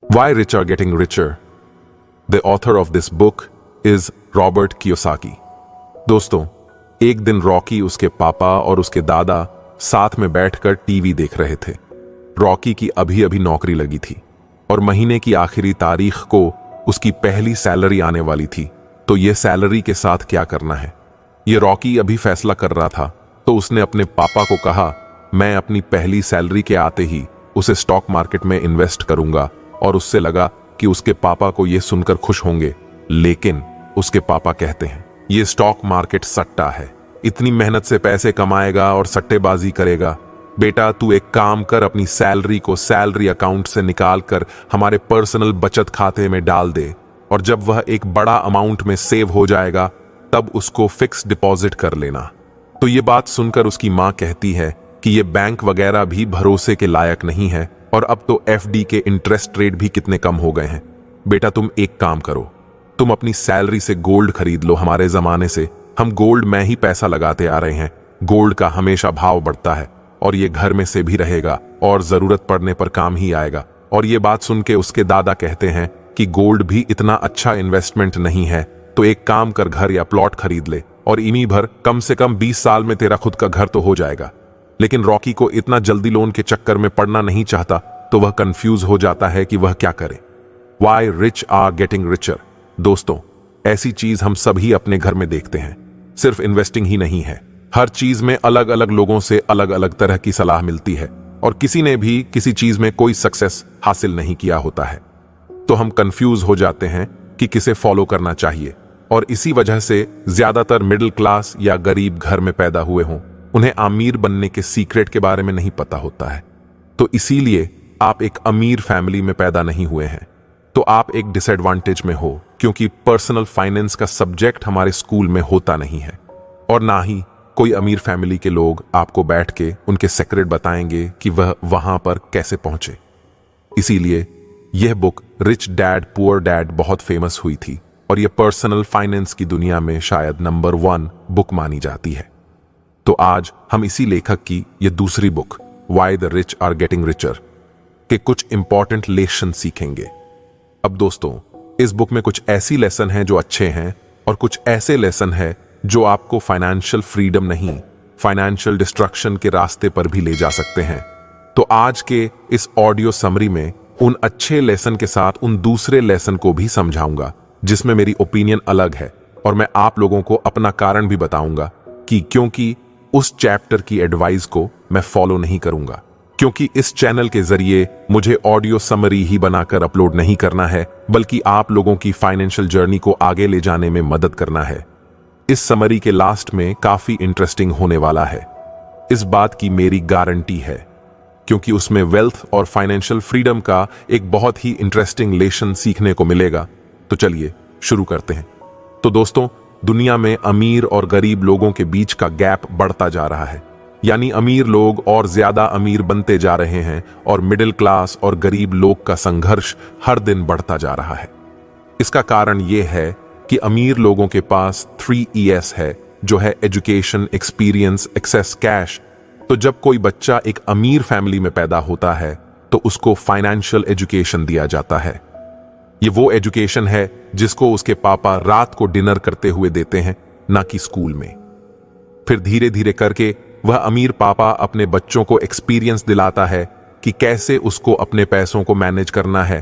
Why Rich Are Getting Richer? The author of this book is Robert Kiyosaki. दोस्तों, एक दिन Rocky, उसके पापा और उसके दादा साथ में बैठकर टीवी देख रहे थे। रॉकी की अभी अभी नौकरी लगी थी और महीने की आखिरी तारीख को उसकी पहली सैलरी आने वाली थी। तो ये सैलरी के साथ क्या करना है, ये रॉकी अभी फैसला कर रहा था। तो उसने अपने पापा को कहा, मैं अपनी पहली सैलरी के आते ही उसे स्टॉक मार्केट में इन्वेस्ट करूंगा। और उससे लगा कि उसके पापा को यह सुनकर खुश होंगे, लेकिन उसके पापा कहते हैं, यह स्टॉक मार्केट सट्टा है, इतनी मेहनत से पैसे कमाएगा और सट्टेबाजी करेगा। बेटा, तू एक काम कर, अपनी सैलरी को सैलरी अकाउंट से निकाल कर हमारे पर्सनल बचत खाते में डाल दे, और जब वह एक बड़ा अमाउंट में सेव हो जाएगा तब उसको फिक्स डिपॉजिट कर लेना। तो ये बात सुनकर उसकी मां कहती है कि ये बैंक वगैरह भी भरोसे के लायक नहीं है, और अब तो एफडी के इंटरेस्ट रेट भी कितने कम हो गए हैं। बेटा, तुम एक काम करो, तुम अपनी सैलरी से गोल्ड खरीद लो। हमारे जमाने से हम गोल्ड में ही पैसा लगाते आ रहे हैं। गोल्ड का हमेशा भाव बढ़ता है और ये घर में से भी रहेगा और जरूरत पड़ने पर काम ही आएगा। और ये बात सुन के उसके दादा कहते हैं कि गोल्ड भी इतना अच्छा इन्वेस्टमेंट नहीं है, तो एक काम कर, घर या प्लॉट खरीद ले और इमी भर, कम से कम 20 साल में तेरा खुद का घर तो हो जाएगा। लेकिन रॉकी को इतना जल्दी लोन के चक्कर में पड़ना नहीं चाहता, तो वह कंफ्यूज हो जाता है कि वह क्या करे। Why Rich Are Getting Richer? दोस्तों, ऐसी चीज हम सभी अपने घर में देखते हैं। सिर्फ इन्वेस्टिंग ही नहीं है, हर चीज में अलग अलग लोगों से अलग अलग तरह की सलाह मिलती है, और किसी ने भी किसी चीज में कोई सक्सेस हासिल नहीं किया होता है। तो हम कंफ्यूज हो जाते हैं कि किसे फॉलो करना चाहिए, और इसी वजह से ज्यादातर मिडिल क्लास या गरीब घर में पैदा हुए हों, उन्हें अमीर बनने के सीक्रेट के बारे में नहीं पता होता है। तो इसीलिए आप एक अमीर फैमिली में पैदा नहीं हुए हैं, तो आप एक डिसएडवांटेज में हो, क्योंकि पर्सनल फाइनेंस का सब्जेक्ट हमारे स्कूल में होता नहीं है, और ना ही कोई अमीर फैमिली के लोग आपको बैठ के उनके सीक्रेट बताएंगे कि वह वहां पर कैसे पहुंचे। इसीलिए यह book rich dad poor dad बहुत फेमस हुई थी, और यह पर्सनल फाइनेंस की दुनिया में शायद नंबर 1 बुक मानी जाती है। तो आज हम इसी लेखक की यह दूसरी book why the rich are getting richer के कुछ इंपॉर्टेंट लेसन सीखेंगे। अब दोस्तों, इस बुक में कुछ ऐसी लेसन हैं जो अच्छे हैं, और कुछ ऐसे लेसन हैं जो आपको फाइनेंशियल फ्रीडम नहीं, फाइनेंशियल डिस्ट्रक्शन के रास्ते पर भी ले जा सकते हैं। तो आज के इस ऑडियो समरी में उन अच्छे लेसन के साथ उन दूसरे लेसन को भी समझाऊंगा जिसमें मेरी ओपिनियन अलग है, और मैं आप लोगों को अपना कारण भी बताऊंगा कि क्योंकि उस चैप्टर की एडवाइस को मैं फॉलो नहीं करूंगा, क्योंकि इस चैनल के जरिए मुझे ऑडियो समरी ही बनाकर अपलोड नहीं करना है, बल्कि आप लोगों की फाइनेंशियल जर्नी को आगे ले जाने में मदद करना है। इस समरी के लास्ट में काफी इंटरेस्टिंग होने वाला है, इस बात की मेरी गारंटी है, क्योंकि उसमें वेल्थ और फाइनेंशियल फ्रीडम का एक बहुत ही इंटरेस्टिंग लेसन सीखने को मिलेगा। तो चलिए शुरू करते हैं। तो दोस्तों, दुनिया में अमीर और गरीब लोगों के बीच का गैप बढ़ता जा रहा है, यानी अमीर लोग और ज्यादा अमीर बनते जा रहे हैं, और मिडिल क्लास और गरीब लोग का संघर्ष हर दिन बढ़ता जा रहा है। इसका कारण यह है कि अमीर लोगों के पास 3 ES है, जो है एजुकेशन, एक्सपीरियंस, एक्सेस, कैश। तो जब कोई बच्चा एक अमीर फैमिली में पैदा होता है तो उसको फाइनेंशियल एजुकेशन दिया जाता है। ये वो एजुकेशन है जिसको उसके पापा रात को डिनर करते हुए देते हैं, ना कि स्कूल में। फिर धीरे धीरे करके वह अमीर पापा अपने बच्चों को एक्सपीरियंस दिलाता है कि कैसे उसको अपने पैसों को मैनेज करना है।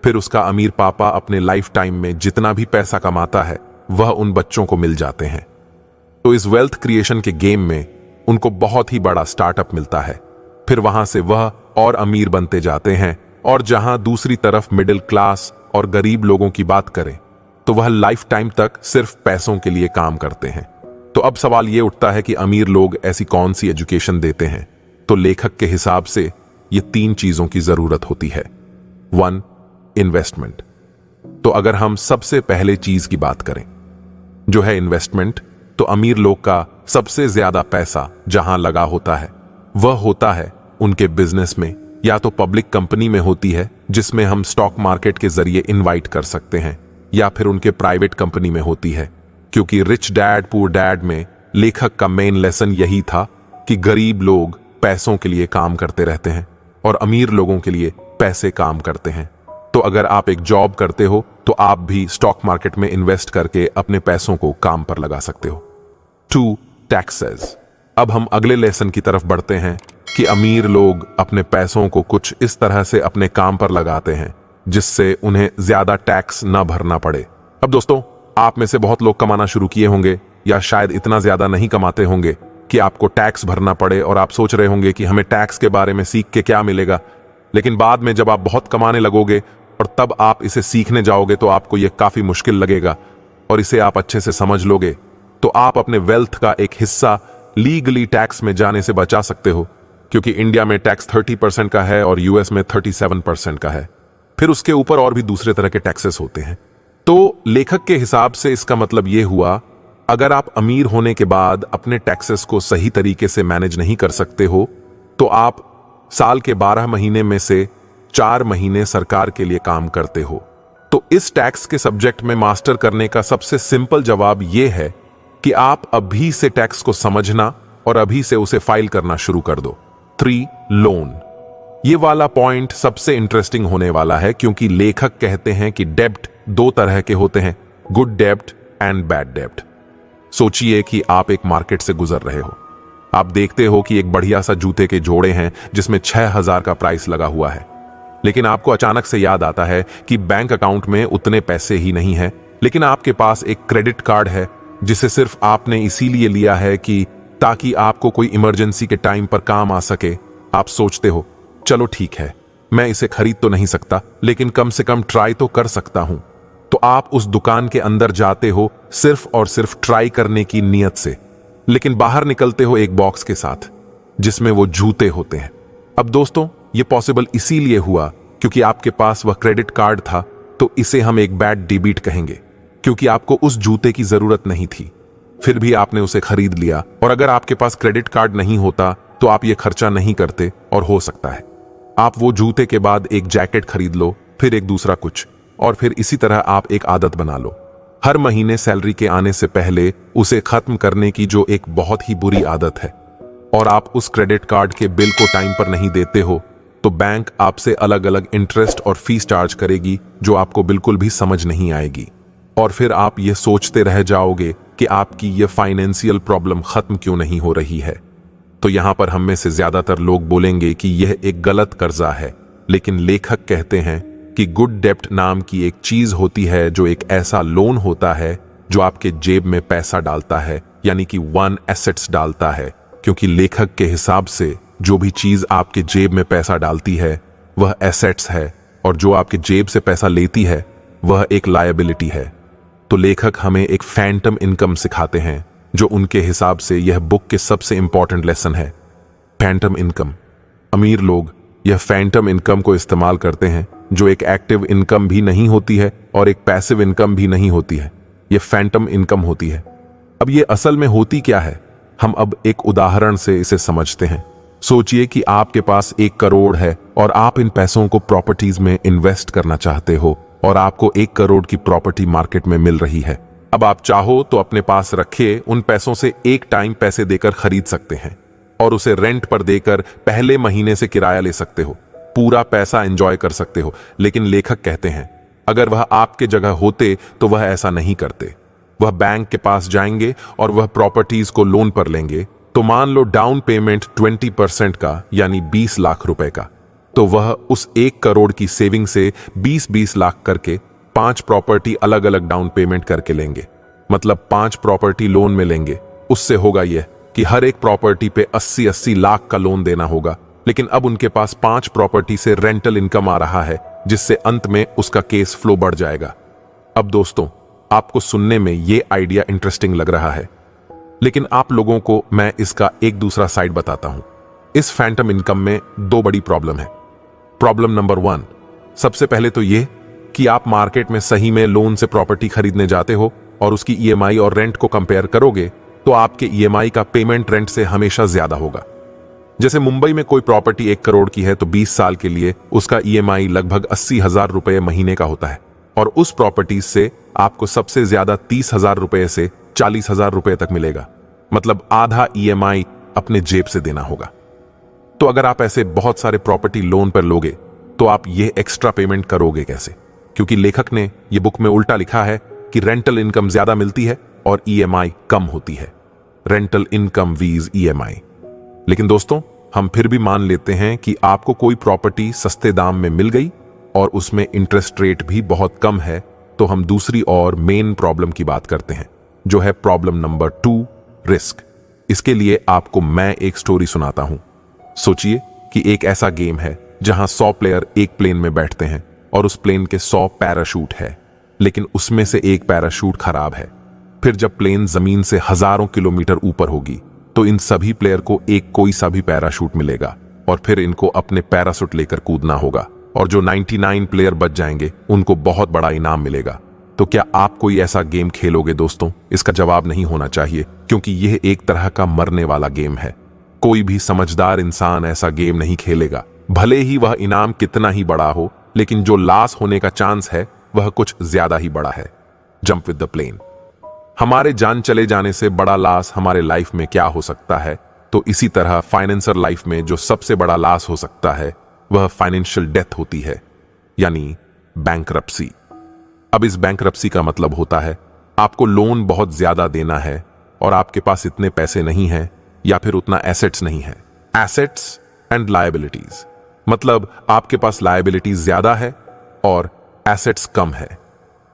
फिर उसका अमीर पापा अपने लाइफ टाइम में जितना भी पैसा कमाता है वह उन बच्चों को मिल जाते हैं। तो इस वेल्थ क्रिएशन के गेम में उनको बहुत ही बड़ा स्टार्टअप मिलता है। फिर वहां से वह और अमीर बनते जाते हैं, और जहां दूसरी तरफ मिडिल क्लास और गरीब लोगों की बात करें तो वह लाइफ टाइम तक सिर्फ पैसों के लिए काम करते हैं। तो अब सवाल यह उठता है कि अमीर लोग ऐसी कौन सी एजुकेशन देते हैं? तो लेखक के हिसाब से ये 3 चीजों की जरूरत होती है। 1, इन्वेस्टमेंट। तो अगर हम सबसे पहले चीज की बात करें जो है इन्वेस्टमेंट, तो अमीर लोग का सबसे ज्यादा पैसा जहां लगा होता है वह होता है उनके बिजनेस में, या तो पब्लिक कंपनी में होती है जिसमें हम स्टॉक मार्केट के जरिए इनवाइट कर सकते हैं, या फिर उनके प्राइवेट कंपनी में होती है। क्योंकि रिच डैड पुअर डैड में लेखक का मेन लेसन यही था कि गरीब लोग पैसों के लिए काम करते रहते हैं और अमीर लोगों के लिए पैसे काम करते हैं। तो अगर आप एक जॉब करते हो तो आप भी स्टॉक मार्केट में इन्वेस्ट करके अपने पैसों को काम पर लगा सकते हो। 2. टैक्सेस। अब हम अगले लेसन की तरफ बढ़ते हैं कि अमीर लोग अपने पैसों को कुछ इस तरह से अपने काम पर लगाते हैं जिससे उन्हें ज्यादा टैक्स ना भरना पड़े। अब दोस्तों, आप में से बहुत लोग कमाना शुरू किए होंगे या शायद इतना ज्यादा नहीं कमाते होंगे कि आपको टैक्स भरना पड़े, और आप सोच रहे होंगे कि हमें टैक्स के बारे में सीख के क्या मिलेगा। लेकिन बाद में जब आप बहुत कमाने लगोगे और तब आप इसे सीखने जाओगे तो आपको यह काफी मुश्किल लगेगा, और इसे आप अच्छे से समझ लोगे तो आप अपने वेल्थ का एक हिस्सा लीगली टैक्स में जाने से बचा सकते हो, क्योंकि इंडिया में टैक्स 30% का है और यूएस में 37% का है। फिर उसके ऊपर और भी दूसरे तरह के टैक्सेस होते हैं। तो लेखक के हिसाब से इसका मतलब यह हुआ, अगर आप अमीर होने के बाद अपने टैक्सेस को सही तरीके से मैनेज नहीं कर सकते हो तो आप साल के 12 महीने में से 4 महीने सरकार के लिए काम करते हो। तो इस टैक्स के सब्जेक्ट में मास्टर करने का सबसे सिंपल जवाब यह है कि आप अभी से टैक्स को समझना और अभी से उसे फाइल करना शुरू कर दो। 3. लोन। ये वाला पॉइंट सबसे इंटरेस्टिंग होने वाला है, क्योंकि लेखक कहते हैं कि डेब्ट 2 तरह के होते हैं, गुड डेब्ट एंड बैड डेब्ट। सोचिए कि आप एक मार्केट से गुजर रहे हो। आप देखते हो कि एक बढ़िया सा जूते के जोड़े हैं जिसमें 6,000 का प्राइस लगा हुआ है, लेकिन आपको अचानक से याद आता है कि बैंक अकाउंट में उतने पैसे ही नहीं है, लेकिन आपके पास एक क्रेडिट कार्ड है जिसे सिर्फ आपने इसीलिए लिया है कि ताकि आपको कोई इमरजेंसी के टाइम पर काम आ सके। आप सोचते हो, चलो ठीक है, मैं इसे खरीद तो नहीं सकता लेकिन कम से कम ट्राई तो कर सकता हूं। तो आप उस दुकान के अंदर जाते हो सिर्फ और सिर्फ ट्राई करने की नीयत से, लेकिन बाहर निकलते हो एक बॉक्स के साथ जिसमें वो जूते होते हैं। अब दोस्तों, ये पॉसिबल इसीलिए हुआ क्योंकि आपके पास वह क्रेडिट कार्ड था, तो इसे हम एक बैड डेबिट कहेंगे, क्योंकि आपको उस जूते की जरूरत नहीं थी, फिर भी आपने उसे खरीद लिया। और अगर आपके पास क्रेडिट कार्ड नहीं होता तो आप ये खर्चा नहीं करते, और हो सकता है आप वो जूते के बाद एक जैकेट खरीद लो, फिर एक दूसरा कुछ, और फिर इसी तरह आप एक आदत बना लो, हर महीने सैलरी के आने से पहले उसे खत्म करने की, जो एक बहुत ही बुरी आदत है। और आप उस क्रेडिट कार्ड के बिल को टाइम पर नहीं देते हो तो बैंक आपसे अलग अलग इंटरेस्ट और फीस चार्ज करेगी, जो आपको बिल्कुल भी समझ नहीं आएगी। और फिर आप ये सोचते रह जाओगे कि आपकी ये फाइनेंशियल प्रॉब्लम खत्म क्यों नहीं हो रही है। तो यहां पर हम में से ज्यादातर लोग बोलेंगे कि यह एक गलत कर्जा है, लेकिन लेखक कहते हैं कि गुड डेब्ट नाम की एक चीज होती है जो एक ऐसा लोन होता है जो आपके जेब में पैसा डालता है, यानी कि वन एसेट्स डालता है, क्योंकि लेखक के हिसाब से जो भी चीज आपके जेब में पैसा डालती है वह एसेट्स है, और जो आपके जेब से पैसा लेती है वह एक लायबिलिटी है। तो लेखक हमें एक फैंटम इनकम सिखाते हैं, जो उनके हिसाब से यह बुक के सबसे इंपॉर्टेंट लेसन है। Phantom income. अमीर लोग यह फैंटम इनकम को इस्तेमाल करते हैं, जो एक एक्टिव इनकम भी नहीं होती है और एक पैसिव इनकम भी नहीं होती है। यह फैंटम इनकम होती है। अब यह असल में होती क्या है, हम अब एक उदाहरण से इसे समझते हैं। सोचिए कि आपके पास 1 करोड़ है और आप इन पैसों को प्रॉपर्टीज में इन्वेस्ट करना चाहते हो, और आपको 1 करोड़ की प्रॉपर्टी मार्केट में मिल रही है। अब आप चाहो तो अपने पास रखे उन पैसों से एक टाइम पैसे देकर खरीद सकते हैं, और उसे रेंट पर देकर पहले महीने से किराया ले सकते हो, पूरा पैसा एंजॉय कर सकते हो। लेकिन लेखक कहते हैं अगर वह आपके जगह होते तो वह ऐसा नहीं करते। वह बैंक के पास जाएंगे और वह प्रॉपर्टीज को लोन पर लेंगे। तो मान लो डाउन पेमेंट 20% का, यानी 20 लाख रुपए का, तो वह उस 1 करोड़ की सेविंग से 20-20 लाख करके 5 प्रॉपर्टी अलग अलग डाउन पेमेंट करके लेंगे, मतलब 5 प्रॉपर्टी लोन में लेंगे। उससे होगा यह कि हर एक प्रॉपर्टी पे 80-80 लाख का लोन देना होगा। लेकिन अब उनके पास 5 प्रॉपर्टी से रेंटल इनकम आ रहा है, जिससे अंत में उसका केस फ्लो बढ़ जाएगा। अब दोस्तों, आपको सुनने में यह आइडिया इंटरेस्टिंग लग रहा है, लेकिन आप लोगों को मैं इसका एक दूसरा साइड बताता हूं। इस फैंटम इनकम में 2 बड़ी प्रॉब्लम है। प्रॉब्लम नंबर 1, सबसे पहले तो यह कि आप मार्केट में सही में लोन से प्रॉपर्टी खरीदने जाते हो और उसकी ईएमआई और रेंट को कंपेयर करोगे तो आपके ईएमआई का पेमेंट रेंट से हमेशा ज्यादा होगा। जैसे मुंबई में कोई प्रॉपर्टी 1 करोड़ की है तो 20 साल के लिए उसका ईएमआई लगभग 80,000 रुपए महीने का होता है, और उस प्रॉपर्टी से आपको सबसे ज्यादा 30,000 रुपए से 40,000 रुपए तक मिलेगा, मतलब आधा ईएमआई अपने जेब से देना होगा। तो अगर आप ऐसे बहुत सारे प्रॉपर्टी लोन पर लोगे तो आप ये एक्स्ट्रा पेमेंट करोगे कैसे? क्योंकि लेखक ने ये बुक में उल्टा लिखा है कि रेंटल इनकम ज्यादा मिलती है और ईएमआई कम होती है। रेंटल इनकम वीज ईएमआई। लेकिन दोस्तों, हम फिर भी मान लेते हैं कि आपको कोई प्रॉपर्टी सस्ते दाम में मिल गई और उसमें इंटरेस्ट रेट भी बहुत कम है, तो हम दूसरी और मेन प्रॉब्लम की बात करते हैं, जो है प्रॉब्लम नंबर 2, रिस्क। इसके लिए आपको मैं एक स्टोरी सुनाता हूं। सोचिए कि एक ऐसा गेम है जहां 100 प्लेयर एक प्लेन में बैठते हैं और उस प्लेन के 100 पैराशूट है, लेकिन उसमें से एक पैराशूट खराब है। फिर जब प्लेन जमीन से हजारों किलोमीटर ऊपर होगी तो इन सभी प्लेयर को एक कोई सा भी पैराशूट मिलेगा और फिर इनको अपने पैराशूट लेकर कूदना होगा, और जो 99 प्लेयर बच जाएंगे उनको बहुत बड़ा इनाम मिलेगा। तो क्या आप कोई ऐसा गेम खेलोगे दोस्तों? इसका जवाब नहीं होना चाहिए, क्योंकि यह एक तरह का मरने वाला गेम है। कोई भी समझदार इंसान ऐसा गेम नहीं खेलेगा, भले ही वह इनाम कितना ही बड़ा हो, लेकिन जो लॉस होने का चांस है वह कुछ ज्यादा ही बड़ा है। Jump with the plane. हमारे जान चले जाने से बड़ा लॉस हमारे लाइफ में क्या हो सकता है? तो इसी तरह फाइनेंसर लाइफ में जो सबसे बड़ा लॉस हो सकता है वह फाइनेंशियल डेथ होती है, यानी बैंकरप्सी। अब इस बैंकरप्सी का मतलब होता है आपको लोन बहुत ज्यादा देना है और आपके पास इतने पैसे नहीं हैं या फिर उतना एसेट्स नहीं है। एसेट्स एंड लायबिलिटीज, मतलब आपके पास लायबिलिटीज ज्यादा है और एसेट्स कम है।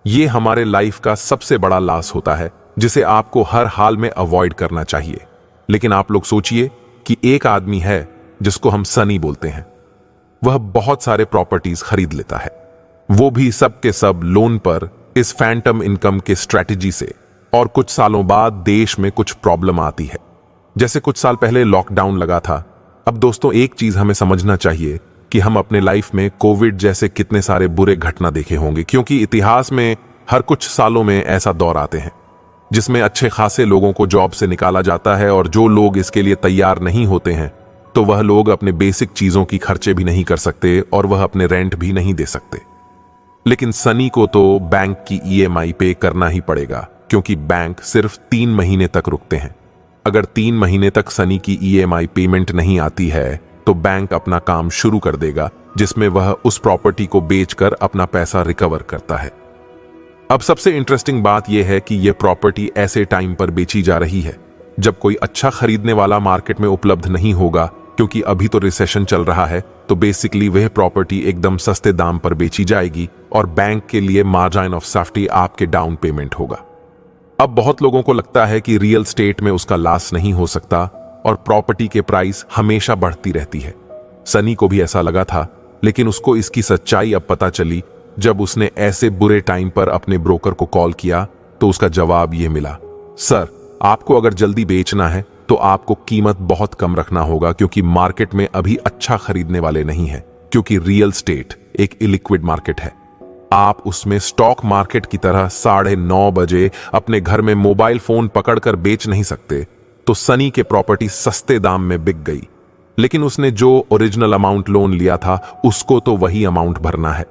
ये हमारे लाइफ का सबसे बड़ा लॉस होता है, जिसे आपको हर हाल में अवॉइड करना चाहिए। लेकिन आप लोग सोचिए कि एक आदमी है जिसको हम सनी बोलते हैं। वह बहुत सारे प्रॉपर्टीज खरीद लेता है, वो भी सब के सब लोन पर, इस फैंटम इनकम के स्ट्रैटेजी से। और कुछ सालों बाद देश में कुछ प्रॉब्लम आती है। जैसे कुछ साल पहले लॉकडाउन लगा था। अब दोस्तों, एक चीज हमें समझना चाहिए कि हम अपने लाइफ में कोविड जैसे कितने सारे बुरे घटना देखे होंगे, क्योंकि इतिहास में हर कुछ सालों में ऐसा दौर आते हैं जिसमें अच्छे खासे लोगों को जॉब से निकाला जाता है, और जो लोग इसके लिए तैयार नहीं होते हैं तो वह लोग अपने बेसिक चीजों की खर्चे भी नहीं कर सकते और वह अपने रेंट भी नहीं दे सकते। लेकिन सनी को तो बैंक की ईएमआई पे करना ही पड़ेगा, क्योंकि बैंक सिर्फ 3 महीने तक रुकते हैं। अगर 3 महीने तक सनी की ईएमआई पेमेंट नहीं आती है तो बैंक अपना काम शुरू कर देगा, जिसमें वह उस प्रॉपर्टी को बेचकर अपना पैसा रिकवर करता है। अब सबसे इंटरेस्टिंग बात यह है कि यह प्रॉपर्टी ऐसे टाइम पर बेची जा रही है जब कोई अच्छा खरीदने वाला मार्केट में उपलब्ध नहीं होगा, क्योंकि अभी तो रिसेशन चल रहा है। तो बेसिकली वह प्रॉपर्टी एकदम सस्ते दाम पर बेची जाएगी और बैंक के लिए मार्जिन ऑफ सेफ्टी आपके डाउन पेमेंट होगा। अब बहुत लोगों को लगता है कि रियल स्टेट में उसका लॉस नहीं हो सकता और प्रॉपर्टी के प्राइस हमेशा बढ़ती रहती है। सनी को भी ऐसा लगा था, लेकिन उसको इसकी सच्चाई अब पता चली जब उसने ऐसे बुरे टाइम पर अपने ब्रोकर को कॉल किया। तो उसका जवाब यह मिला, सर, आपको अगर जल्दी बेचना है तो आपको कीमत बहुत कम रखना होगा, क्योंकि मार्केट में अभी अच्छा खरीदने वाले नहीं है, क्योंकि रियल स्टेट एक इलिक्विड मार्केट है। आप उसमें स्टॉक मार्केट की तरह 9:30 बजे अपने घर में मोबाइल फोन पकड़कर बेच नहीं सकते। तो सनी के प्रॉपर्टी सस्ते दाम में बिक गई, लेकिन उसने जो ओरिजिनल अमाउंट लोन लिया था उसको तो वही अमाउंट भरना है।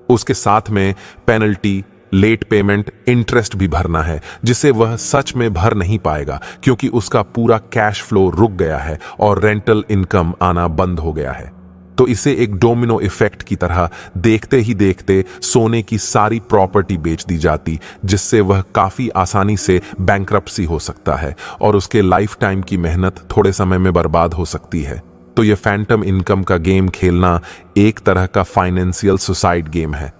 उसके साथ में पेनल्टी, लेट पेमेंट, इंटरेस्ट भी भरना है, जिसे वह सच में भर नहीं पाएगा, क्योंकि उसका पूरा कैश फ्लो रुक गया है और रेंटल इनकम आना बंद हो गया है। तो इसे एक डोमिनो इफेक्ट की तरह देखते ही देखते सोने की सारी प्रॉपर्टी बेच दी जाती, जिससे वह काफी आसानी से बैंकरप्सी हो सकता है और उसके लाइफ टाइम की मेहनत थोड़े समय में बर्बाद हो सकती है। तो यह फैंटम इनकम का गेम खेलना एक तरह का फाइनेंशियल सुसाइड गेम है।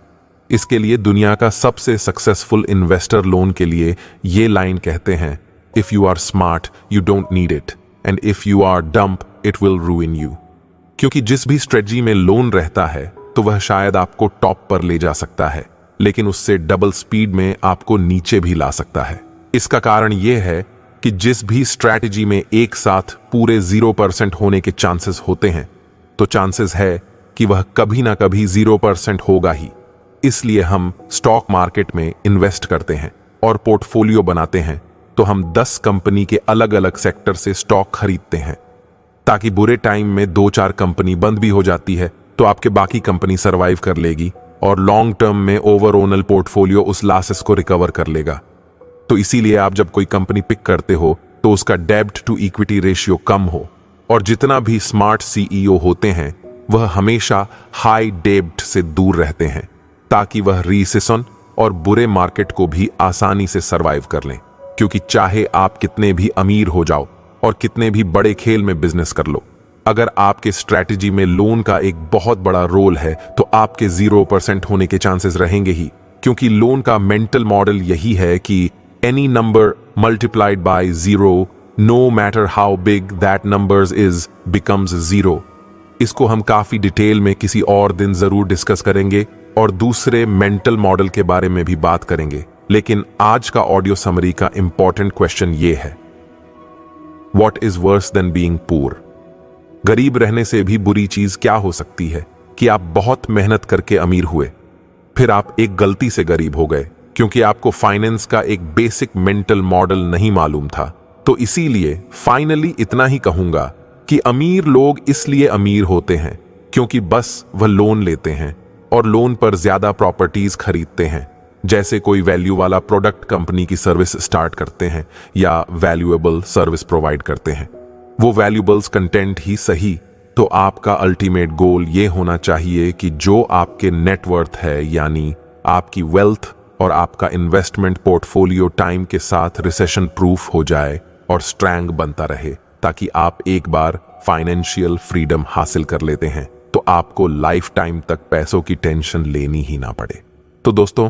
इसके लिए दुनिया का सबसे सक्सेसफुल इन्वेस्टर लोन के लिए ये लाइन कहते हैं, if you are smart you don't need it, and if you are dumb it will ruin you. क्योंकि जिस भी स्ट्रेटजी में लोन रहता है तो वह शायद आपको टॉप पर ले जा सकता है, लेकिन उससे डबल स्पीड में आपको नीचे भी ला सकता है। इसका कारण यह है कि जिस भी स्ट्रैटेजी में एक साथ पूरे 0% होने के चांसेस होते हैं, तो चांसेस है कि वह कभी ना कभी 0% होगा ही। इसलिए हम स्टॉक मार्केट में इन्वेस्ट करते हैं और पोर्टफोलियो बनाते हैं, तो हम 10 कंपनी के अलग अलग सेक्टर से स्टॉक खरीदते हैं, ताकि बुरे टाइम में 2-4 कंपनी बंद भी हो जाती है तो आपके बाकी कंपनी सरवाइव कर लेगी और लॉन्ग टर्म में ओवरऑल पोर्टफोलियो उस लॉसेस को रिकवर कर लेगा। तो इसीलिए आप जब कोई कंपनी पिक करते हो तो उसका डेब्ट टू इक्विटी रेशियो कम हो, और जितना भी स्मार्ट सीईओ होते हैं वह हमेशा हाई डेब्ट से दूर रहते हैं ताकि वह रीसेशन और बुरे मार्केट को भी आसानी से सरवाइव कर लें। क्योंकि चाहे आप कितने भी अमीर हो जाओ और कितने भी बड़े खेल में बिजनेस कर लो, अगर आपके स्ट्रैटेजी में लोन का एक बहुत बड़ा रोल है तो आपके 0% होने के चांसेस रहेंगे ही। क्योंकि लोन का मेंटल मॉडल यही है कि any number multiplied by 0, no matter how big that numbers is, becomes 0। इसको हम काफी डिटेल में किसी और दिन जरूर डिस्कस करेंगे और दूसरे मेंटल मॉडल के बारे में भी बात करेंगे। लेकिन आज का ऑडियो समरी का इंपॉर्टेंट क्वेश्चन ये है, what is worse than being poor? गरीब रहने से भी बुरी चीज क्या हो सकती है कि आप बहुत मेहनत करके अमीर हुए, फिर आप एक गलती से गरीब हो गए क्योंकि आपको फाइनेंस का एक बेसिक मेंटल मॉडल नहीं मालूम था। तो इसीलिए फाइनली इतना ही कहूंगा कि अमीर लोग इसलिए अमीर होते हैं क्योंकि बस वह लोन लेते हैं और लोन पर ज्यादा प्रॉपर्टीज खरीदते हैं, जैसे कोई वैल्यू वाला प्रोडक्ट कंपनी की सर्विस स्टार्ट करते हैं या वैल्यूएबल सर्विस प्रोवाइड करते हैं। वो वैल्यूएबल्स कंटेंट ही सही। तो आपका अल्टीमेट गोल ये होना चाहिए कि जो आपके नेटवर्थ है, यानी आपकी वेल्थ और आपका इन्वेस्टमेंट पोर्टफोलियो टाइम के साथ रिसेशन प्रूफ हो जाए और स्ट्रैंग बनता रहे, ताकि आप एक बार फाइनेंशियल फ्रीडम हासिल कर लेते हैं तो आपको लाइफ टाइम तक पैसों की टेंशन लेनी ही ना पड़े। तो दोस्तों,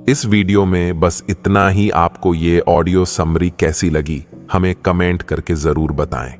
इस वीडियो में बस इतना ही। आपको ये ऑडियो समरी कैसी लगी हमें कमेंट करके जरूर बताएं।